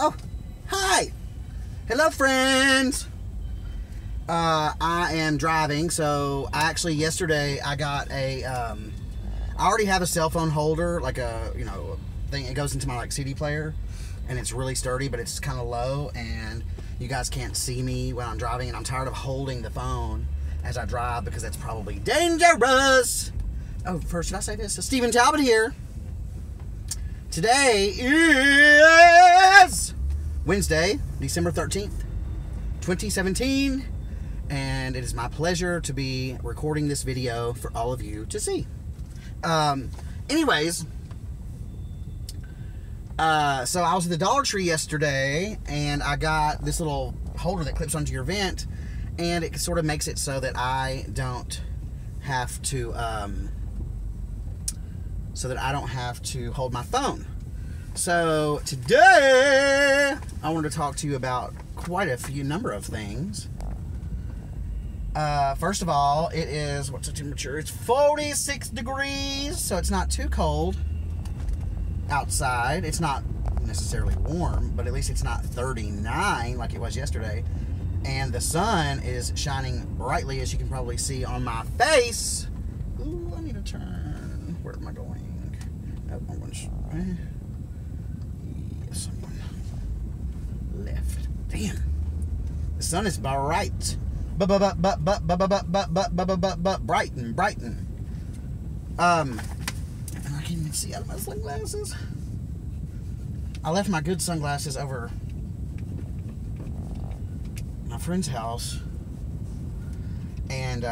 Oh, hi. Hello, friends. I am driving, so yesterday I got a, I already have a cell phone holder, like a, thing. It goes into my, CD player, and it's really sturdy, but it's kind of low, and you guys can't see me when I'm driving, and I'm tired of holding the phone as I drive, because that's probably dangerous. Oh, first, should I say this? Stephen Talbot here. Today is Wednesday, December 13th, 2017, and it is my pleasure to be recording this video for all of you to see. Anyways, so I was at the Dollar Tree yesterday, and I got this little holder that clips onto your vent, and it sort of makes it so that I don't have to, hold my phone. So today I wanted to talk to you about quite a number of things. First of all, it is, what's the temperature? It's 46 degrees, so it's not too cold outside. It's not necessarily warm, but at least it's not 39 like it was yesterday. And the sun is shining brightly, as you can probably see on my face. Ooh, I need to turn. Where am I going? Nope, I'm going yes, I'm going left. Damn. The sun is bright. Brighten. And I can't even see out of my sunglasses. I left my good sunglasses over my friend's house, and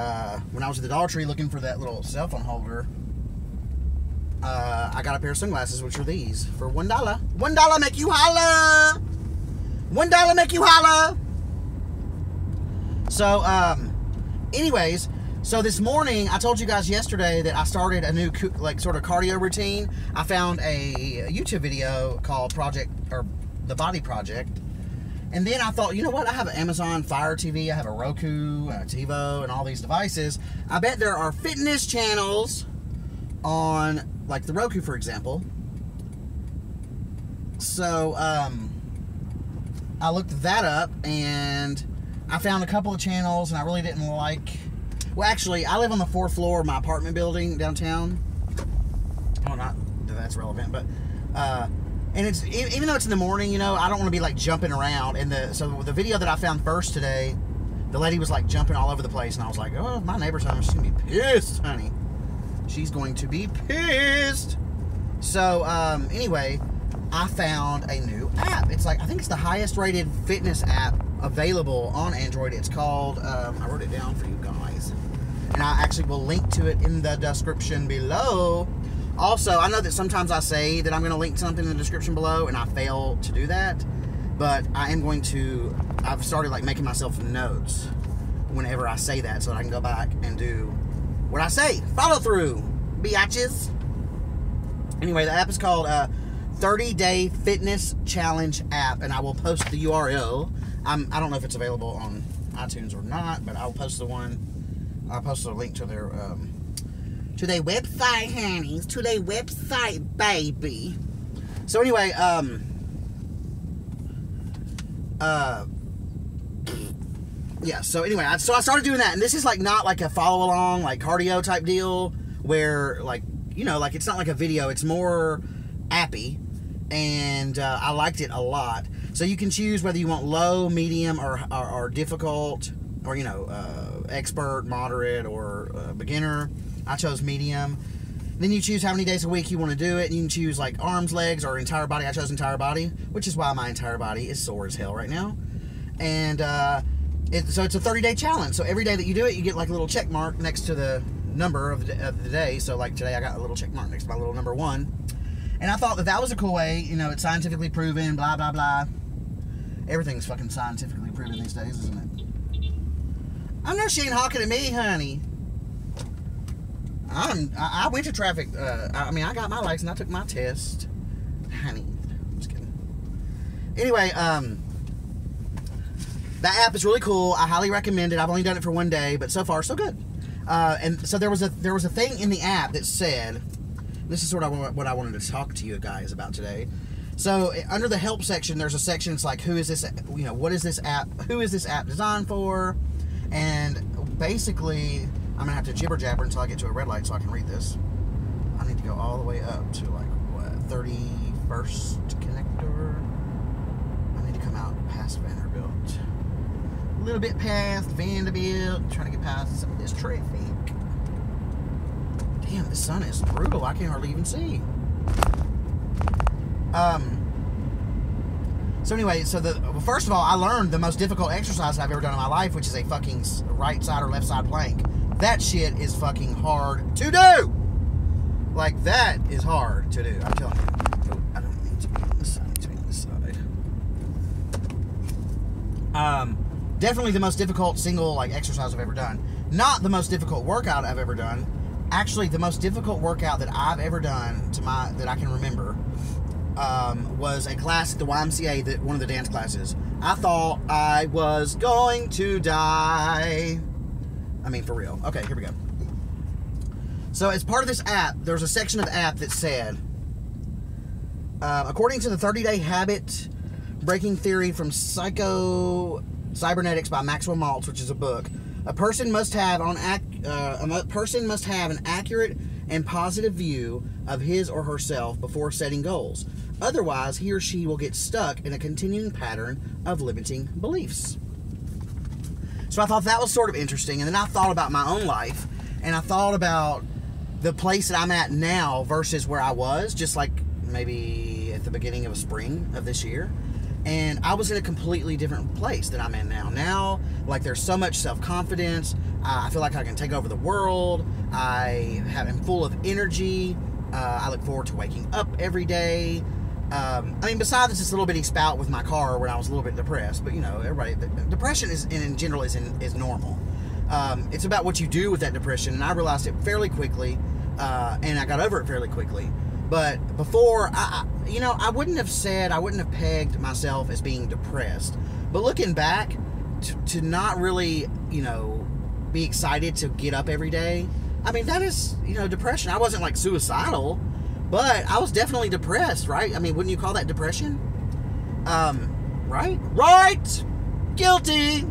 when I was at the Dollar Tree looking for that little cell phone holder, I got a pair of sunglasses, which are these, for $1. $1 make you holla! $1 make you holla! So, anyways, so this morning, I told you guys yesterday that I started a new, sort of cardio routine. I found a YouTube video called The Body Project. And then I thought, you know what? I have an Amazon Fire TV, I have a Roku, a TiVo, and all these devices. I bet there are fitness channels on, like the Roku, for example. So, I looked that up, and I found a couple of channels, and I really didn't like... Well, actually, I live on the 4th floor of my apartment building downtown. Oh, not that that's relevant, but... and it's, even though it's in the morning, I don't want to be, jumping around. And so the video that I found first today, the lady was, jumping all over the place, and I was like, oh, my neighbor's home. She's going to be pissed, honey. She's going to be pissed. So, anyway, I found a new app. It's I think it's the highest rated fitness app available on Android. It's called, I wrote it down for you guys, and I actually will link to it in the description below. Also, I know that sometimes I say that I'm going to link something in the description below, and I fail to do that, but I am going to, I've started making myself notes whenever I say that, so that I can go back and do what I say. Follow through, biatches. Anyway, the app is called 30-Day Fitness Challenge app, and I will post the URL. I don't know if it's available on iTunes or not, but I'll post the one. I'll post a link to their website, honeys. To their website, baby. So anyway, yeah. So anyway, I started doing that, and this is not a follow along, cardio type deal, where it's not like a video. It's more appy, and I liked it a lot. So you can choose whether you want low, medium, or difficult, or expert, moderate, or beginner. I chose medium. Then you choose how many days a week you want to do it. And you can choose arms, legs, or entire body. I chose entire body, which is why my entire body is sore as hell right now. And so it's a 30-day challenge. So every day that you do it, you get a little check mark next to the number of the day. So today I got a little check mark next to my little number 1. And I thought that was a cool way. It's scientifically proven, blah, blah, blah. Everything's fucking scientifically proven these days, isn't it? I know she ain't hawking at me, honey. I went to traffic. I got my license. I took my test, honey. I'm just kidding. Anyway, that app is really cool. I highly recommend it. I've only done it for one day, but so far so good. And so there was a thing in the app that said, this is sort of what I wanted to talk to you guys about today. So under the help section, there's a section. It's like, who is this? You know, what is this app? Who is this app designed for? And basically, I'm gonna have to jibber jabber until I get to a red light so I can read this. I need to go all the way up to like what, 31st connector. I need to come out past Vanderbilt, a little bit past Vanderbilt, trying to get past some of this traffic. Damn, the sun is brutal. I can't hardly even see. So anyway, first of all, I learned the most difficult exercise I've ever done in my life, which is a fucking right side or left side plank. That shit is fucking hard to do. Like, that is hard to do. I'm telling you. Oh, I don't need to be on this side. I need to be on this side. Definitely the most difficult single, like, exercise I've ever done. Not the most difficult workout I've ever done. Actually, the most difficult workout that I've ever done that I can remember was a class at the YMCA, one of the dance classes. I thought I was going to die. I mean, for real. Okay, here we go. So as part of this app, there's a section of the app that said, according to the 30-day habit breaking theory from Cybernetics by Maxwell Maltz, which is a book, a person must have an accurate and positive view of his or herself before setting goals. Otherwise, he or she will get stuck in a continuing pattern of limiting beliefs. So I thought that was sort of interesting, and then I thought about my own life, and I thought about the place that I'm at now versus where I was, just like maybe at the beginning of spring of this year. And I was in a completely different place than I'm in now. Now, like, there's so much self-confidence. I feel like I can take over the world. I'm full of energy. I look forward to waking up every day. I mean, besides this little bitty spout with my car when I was a little bit depressed, but you know, everybody, depression in general is normal. It's about what you do with that depression, and I realized it fairly quickly, and I got over it fairly quickly. But before, I wouldn't have pegged myself as being depressed. But looking back, to not really, be excited to get up every day, I mean, that is, depression. I wasn't like suicidal, but I was definitely depressed, right? I mean, wouldn't you call that depression? Right? Right! Guilty!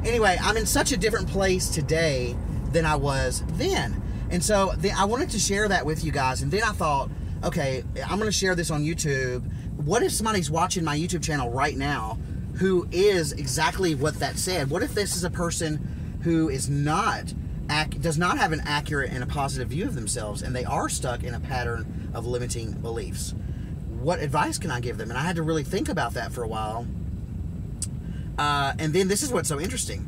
Anyway, I'm in such a different place today than I was then. And so I wanted to share that with you guys. And then I thought, okay, I'm going to share this on YouTube. What if somebody's watching my YouTube channel right now who is exactly what that said? What if this is a person who does not have an accurate and a positive view of themselves, and they are stuck in a pattern of limiting beliefs? What advice can I give them? And I had to really think about that for a while. And then this is what's so interesting.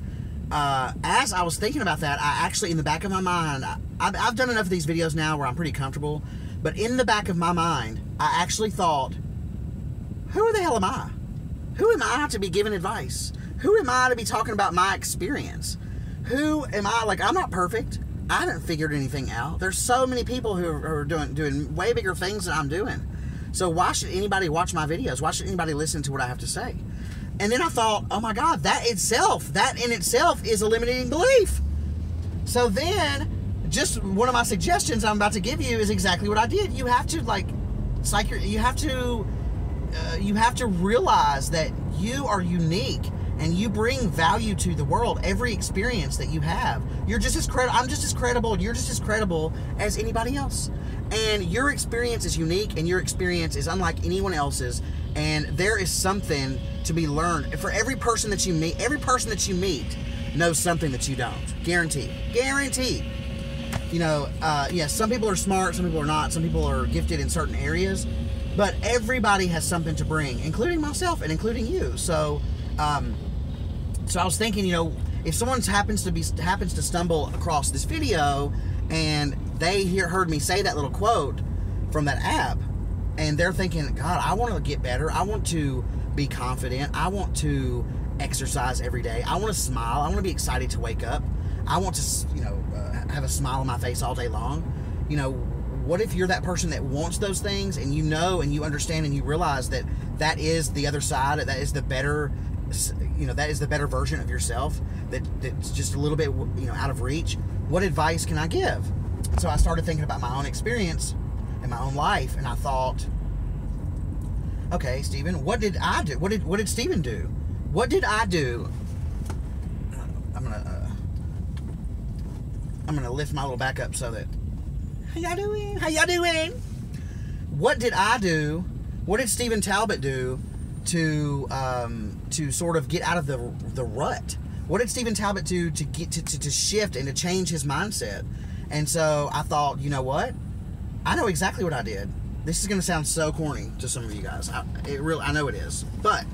As I was thinking about that, I actually, in the back of my mind, I've done enough of these videos now where I'm pretty comfortable, but in the back of my mind, I actually thought, who the hell am I? Who am I to be giving advice? Who am I to be talking about my experience? Who am I? Like, I'm not perfect. I haven't figured anything out. There's so many people who are doing way bigger things than I'm doing. So why should anybody watch my videos? Why should anybody listen to what I have to say? And then I thought, oh my God, that in itself is a limiting belief. So then, just one of my suggestions I'm about to give you is exactly what I did. You have to you have to realize that you are unique and you bring value to the world. Every experience that you have, I'm just as credible, and you're just as credible as anybody else. And your experience is unique, and your experience is unlike anyone else's. And there is something to be learned. For every person that you meet, knows something that you don't. Guaranteed. Yes, some people are smart, some people are not, some people are gifted in certain areas, but everybody has something to bring, including myself and including you. So I was thinking, if someone happens to stumble across this video and they heard me say that little quote from that app, and they're thinking, God, I want to get better. I want to be confident. I want to exercise every day. I want to smile. I want to be excited to wake up. I want to, have a smile on my face all day long. What if you're that person that wants those things, and you understand and you realize that is the other side, that is the better, that is the better version of yourself, that's just a little bit, out of reach. What advice can I give? So I started thinking about my own experience in my own life, and I thought, Okay, Stephen, what did I do? What did Stephen do? What did I do? I'm gonna lift my little back up so that. How y'all doing? How y'all doing? What did I do? What did Stephen Talbot do to sort of get out of the rut? What did Stephen Talbot do to get to shift and to change his mindset? And so I thought, you know what? I know exactly what I did. This is going to sound so corny to some of you guys. I know it is. But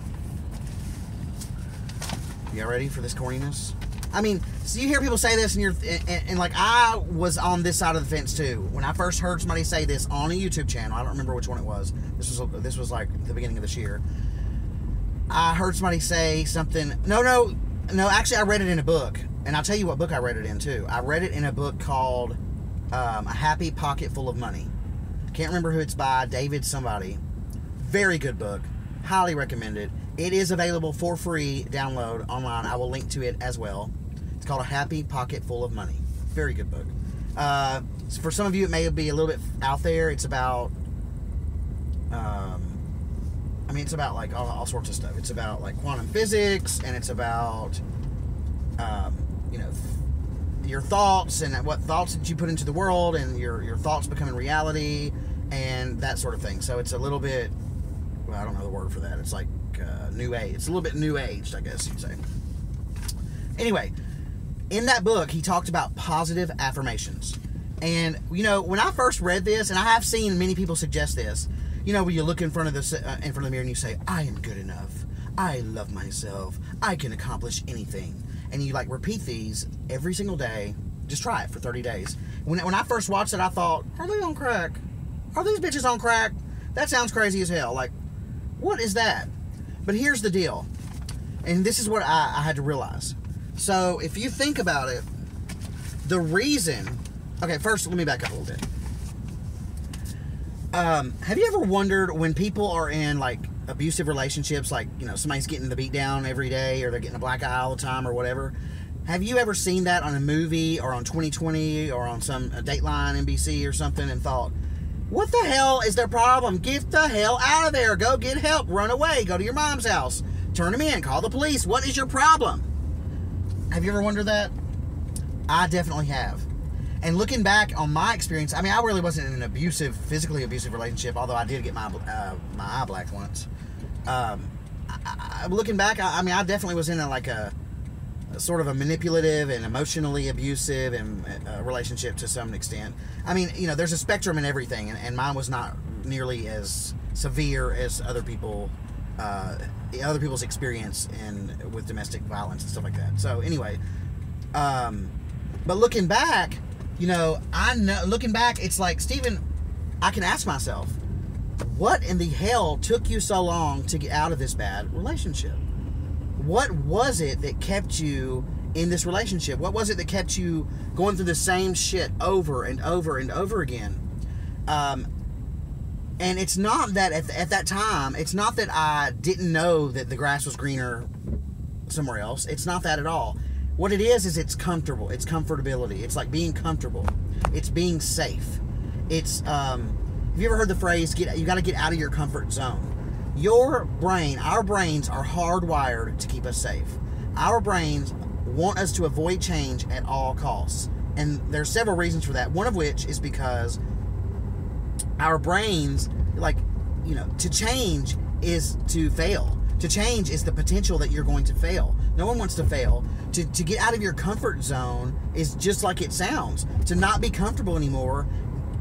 you all ready for this corniness? I mean, so you hear people say this, and like, I was on this side of the fence too. When I first heard somebody say this on a YouTube channel, I don't remember which one it was. This was like the beginning of this year. I heard somebody say something. No. Actually, I read it in a book, and I'll tell you what book I read it in too. I read it in a book called A Happy Pocket Full of Money. Can't remember who it's by. David somebody. Very good book. Highly recommended. It is available for free download online. I will link to it as well. It's called A Happy Pocket Full of Money. Very good book. For some of you, it may be a little bit out there. It's about, it's about like all sorts of stuff. It's about like quantum physics, and it's about, your thoughts and what thoughts that you put into the world, and your thoughts becoming reality, and that sort of thing. So it's a little bit, well, I don't know the word for that. It's like new age. It's a little bit new aged, I guess you'd say. Anyway, in that book, he talked about positive affirmations. And, when I first read this, and I have seen many people suggest this, when you look in front of the mirror and you say, I am good enough. I love myself. I can accomplish anything. And you like repeat these every single day. Just try it for 30 days. When I first watched it, I thought, are they on crack? Are these bitches on crack? That sounds crazy as hell. Like, what is that? But here's the deal. And this is what I had to realize. So if you think about it, the reason... Okay, first, let me back up a little bit. Have you ever wondered when people are in, like, abusive relationships, like, somebody's getting the beat down every day, or they're getting a black eye all the time, or whatever? Have you ever seen that on a movie, or on 2020, or on some Dateline NBC or something, and thought, what the hell is their problem? Get the hell out of there. Go get help. Run away. Go to your mom's house. Turn them in. Call the police. What is your problem? Have you ever wondered that? I definitely have. And looking back on my experience, I really wasn't in an physically abusive relationship, although I did get my eye blacked once. Looking back, I definitely was in a sort of a manipulative and emotionally abusive and relationship to some extent. There's a spectrum in everything, and mine was not nearly as severe as other people's experience with domestic violence and stuff like that. So anyway, but looking back, looking back, it's like, Stephen, I can ask myself, what in the hell took you so long to get out of this bad relationship? What was it that kept you in this relationship? What was it that kept you going through the same shit over and over and over again? And it's not that at that time, it's not that I didn't know that the grass was greener somewhere else. It's not that at all. What it is it's comfortable. It's comfortability. It's like being comfortable. It's being safe. It's, have you ever heard the phrase, you got to get out of your comfort zone? Our brains are hardwired to keep us safe. Our brains want us to avoid change at all costs. And there's several reasons for that. One of which is because our brains, to change is to fail. To change is the potential that you're going to fail. No one wants to fail. To get out of your comfort zone is just like it sounds. To not be comfortable anymore,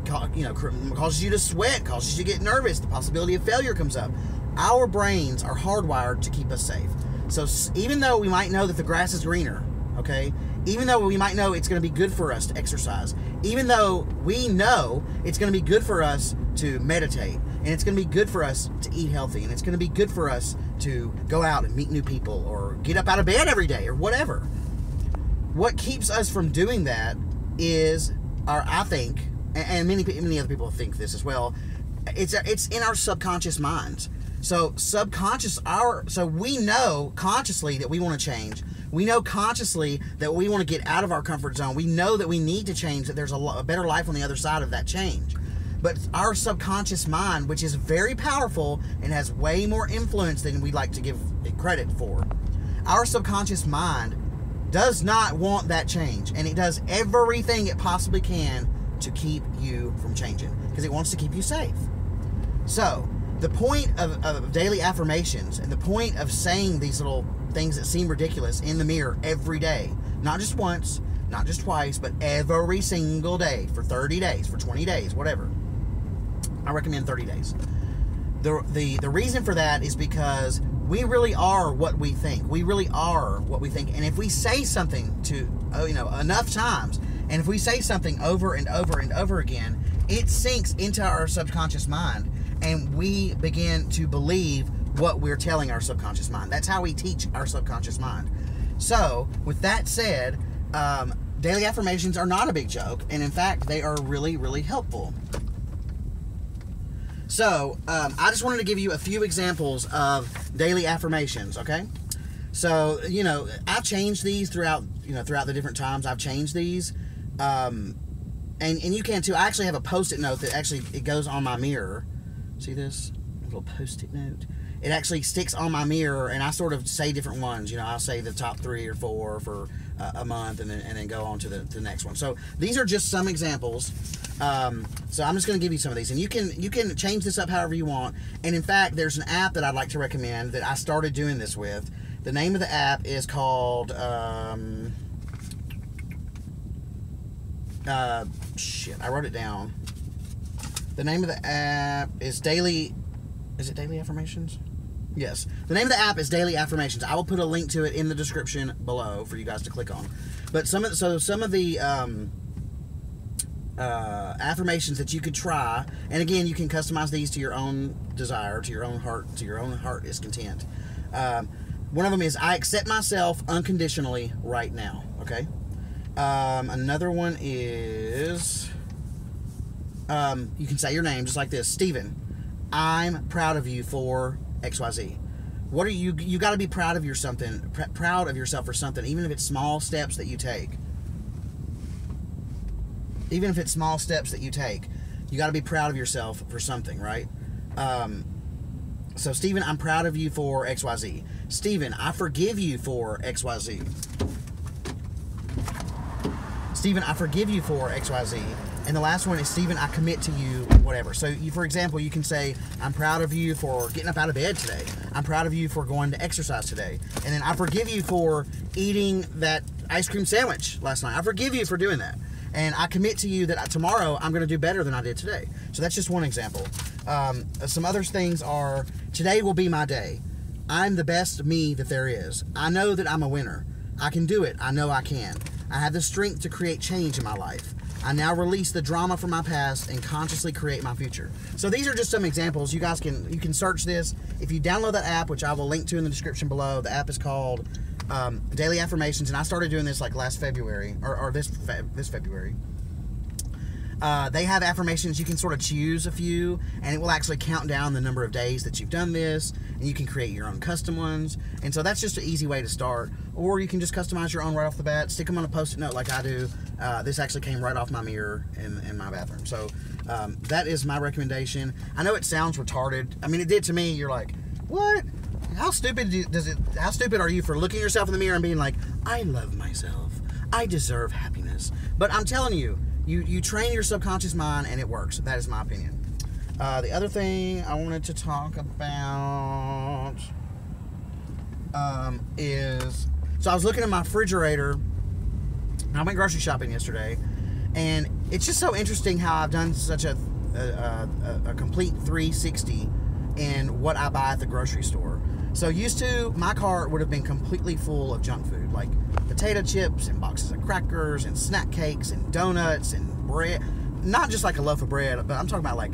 causes you to sweat, causes you to get nervous. The possibility of failure comes up. Our brains are hardwired to keep us safe. So even though we might know that the grass is greener, okay? Even though we might know it's going to be good for us to exercise, even though we know it's going to be good for us to meditate, and it's going to be good for us to eat healthy, and it's going to be good for us to go out and meet new people, or get up out of bed every day, or whatever. What keeps us from doing that is, I think, and many other people think this as well, it's in our subconscious minds. So we know consciously that we want to change. We know consciously that we want to get out of our comfort zone. We know that we need to change, that there's a better life on the other side of that change. But our subconscious mind, which is very powerful and has way more influence than we like to give it credit for, our subconscious mind does not want that change, and it does everything it possibly can to keep you from changing, because it wants to keep you safe. So the point of daily affirmations, and the point of saying these little things that seem ridiculous in the mirror every day, not just once, not just twice, but every single day for 30 days, for 20 days, whatever. I recommend 30 days. The reason for that is because we really are what we think. We really are what we think. And if we say something to, enough times, and if we say something over and over and over again, it sinks into our subconscious mind, and we begin to believe what we're telling our subconscious mind. That's how we teach our subconscious mind. So, with that said, daily affirmations are not a big joke, and in fact, they are really, really helpful. So, I just wanted to give you a few examples of daily affirmations, okay? So, I've changed these throughout the different times I've changed these. And you can too. I actually have a post-it note that it goes on my mirror. See this? A little post-it note. It actually sticks on my mirror, and I sort of say different ones. I'll say the top 3 or 4 for a month, and then go on to the next one. So these are just some examples. So I'm just going to give you some of these, and you can change this up however you want. And in fact, there's an app that I'd like to recommend that I started doing this with. The name of the app is called I wrote it down. The name of the app is Daily Affirmations? Yes. The name of the app is Daily Affirmations. I will put a link to it in the description below for you guys to click on. But some of the affirmations that you could try, and again, you can customize these to your own desire, to your own heart is content. One of them is, I accept myself unconditionally right now. Okay. Another one is, you can say your name just like this. Steven, I'm proud of you for XYZ. What are you got to be proud of yourself for something, even if it's small steps that you take. Even if it's small steps that you take, you got to be proud of yourself for something, right? So Steven, I'm proud of you for XYZ. Steven, I forgive you for XYZ. Steven, I forgive you for XYZ. And the last one is, Steven, I commit to you, whatever. So, for example, you can say, I'm proud of you for getting up out of bed today. I'm proud of you for going to exercise today. And then, I forgive you for eating that ice cream sandwich last night. I forgive you for doing that. And I commit to you that tomorrow I'm going to do better than I did today. So that's just one example. Some other things are, today will be my day. I'm the best me that there is. I know that I'm a winner. I can do it. I know I can. I have the strength to create change in my life. I now release the drama from my past and consciously create my future. So these are just some examples. You guys can search this. If you download that app, which I will link to in the description below, the app is called Daily Affirmations, and I started doing this like last February, or this February. They have affirmations. You can sort of choose a few, and it will actually count down the number of days that you've done this, and you can create your own custom ones. And so that's just an easy way to start. Or you can just customize your own right off the bat, stick them on a post-it note like I do. This actually came right off my mirror in my bathroom. So that is my recommendation. I know it sounds retarded. I mean, it did to me. You're like, what? How stupid are you for looking yourself in the mirror and being like, I love myself. I deserve happiness. But I'm telling you, you train your subconscious mind and it works. That is my opinion. The other thing I wanted to talk about is, so I was looking at my refrigerator. I went grocery shopping yesterday, and it's just so interesting how I've done such a complete 360 in what I buy at the grocery store. So used to, my cart would have been completely full of junk food, like potato chips and boxes of crackers and snack cakes and donuts and bread. Not just like a loaf of bread, but I'm talking about like,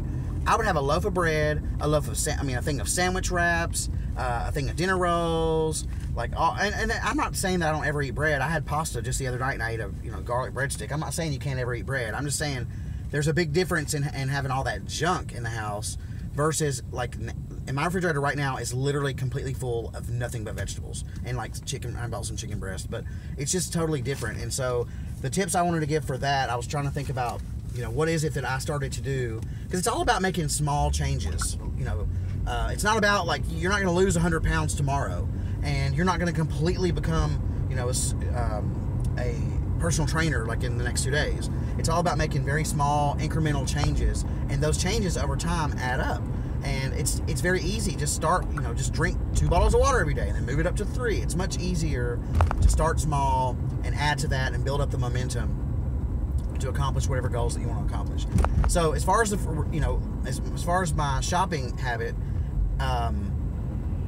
I would have a loaf of bread, a thing of sandwich wraps, a thing of dinner rolls, like all. And I'm not saying that I don't ever eat bread. I had pasta just the other night, and I ate a garlic breadstick. I'm not saying you can't ever eat bread. I'm just saying there's a big difference in having all that junk in the house versus like. And my refrigerator right now is literally completely full of nothing but vegetables and like chicken. I bought some chicken breast, but it's just totally different. And so the tips I wanted to give for that, I was trying to think about you know, what is it that I started to do? Because it's all about making small changes. You know, it's not about, like, you're not going to lose 100 pounds tomorrow, and you're not going to completely become, you know, a personal trainer like in the next 2 days. It's all about making very small incremental changes, and those changes over time add up. And it's very easy. Just start, you know, just drink 2 bottles of water every day and then move it up to 3. It's much easier to start small and add to that and build up the momentum to accomplish whatever goals that you want to accomplish. So as far as the, you know, as far as my shopping habit,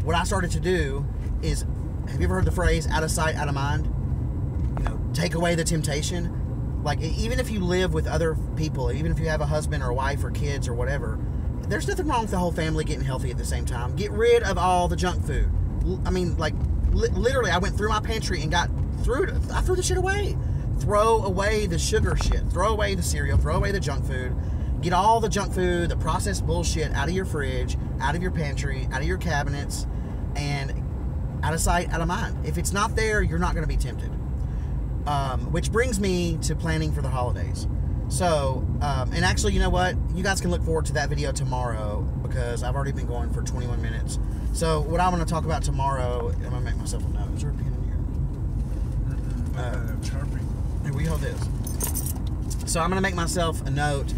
what I started to do is, have you ever heard the phrase out of sight, out of mind? You know, take away the temptation. Like, even if you live with other people, even if you have a husband or a wife or kids or whatever, there's nothing wrong with the whole family getting healthy at the same time. Get rid of all the junk food. I mean, like, literally, I went through my pantry and I threw the shit away. Throw away the sugar shit. Throw away the cereal. Throw away the junk food. Get all the junk food, the processed bullshit out of your fridge, out of your pantry, out of your cabinets, and out of sight, out of mind. If it's not there, you're not going to be tempted. Which brings me to planning for the holidays. So, and actually, you know what? You guys can look forward to that video tomorrow, because I've already been going for 21 minutes. So, what I'm going to talk about tomorrow, I'm going to make myself a note. Is there a pen in here? Sharpie. Here, we hold this. So, I'm going to make myself a note.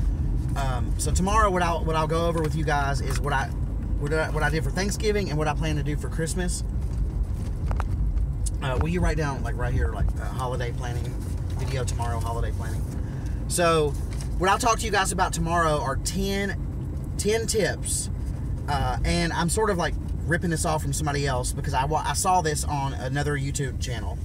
So tomorrow, what I'll go over with you guys is what I did for Thanksgiving and what I plan to do for Christmas. Will you write down, like, right here, like, holiday planning video tomorrow, holiday planning? So, what I'll talk to you guys about tomorrow are 10 tips, and I'm sort of like ripping this off from somebody else because I saw this on another YouTube channel.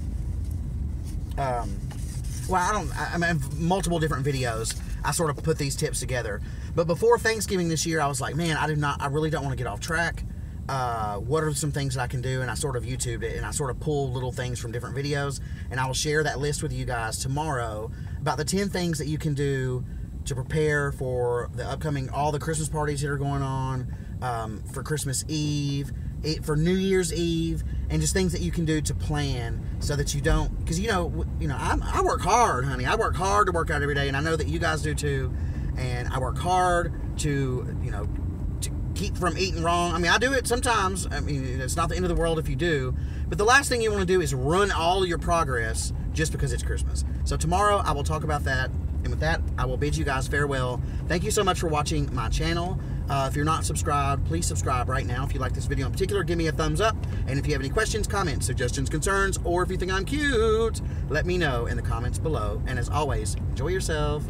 Well, I mean, multiple different videos. I sort of put these tips together. But before Thanksgiving this year, I was like, man, I really don't want to get off track. What are some things that I can do? And I sort of YouTubed it, and I sort of pulled little things from different videos, and I will share that list with you guys tomorrow about the 10 things that you can do to prepare for the upcoming, all the Christmas parties that are going on, for Christmas Eve, for New Year's Eve, and just things that you can do to plan so that you don't, because you know, I work hard, honey. I work hard to work out every day, and I know that you guys do too. And I work hard to, you know, to keep from eating wrong. I mean, I do it sometimes. I mean, it's not the end of the world if you do. But the last thing you want to do is run all your progress just because it's Christmas. So tomorrow I will talk about that. And with that, I will bid you guys farewell. Thank you so much for watching my channel. If you're not subscribed, please subscribe right now. If you like this video in particular, give me a thumbs up. And if you have any questions, comments, suggestions, concerns, or if you think I'm cute, let me know in the comments below. And as always, enjoy yourself.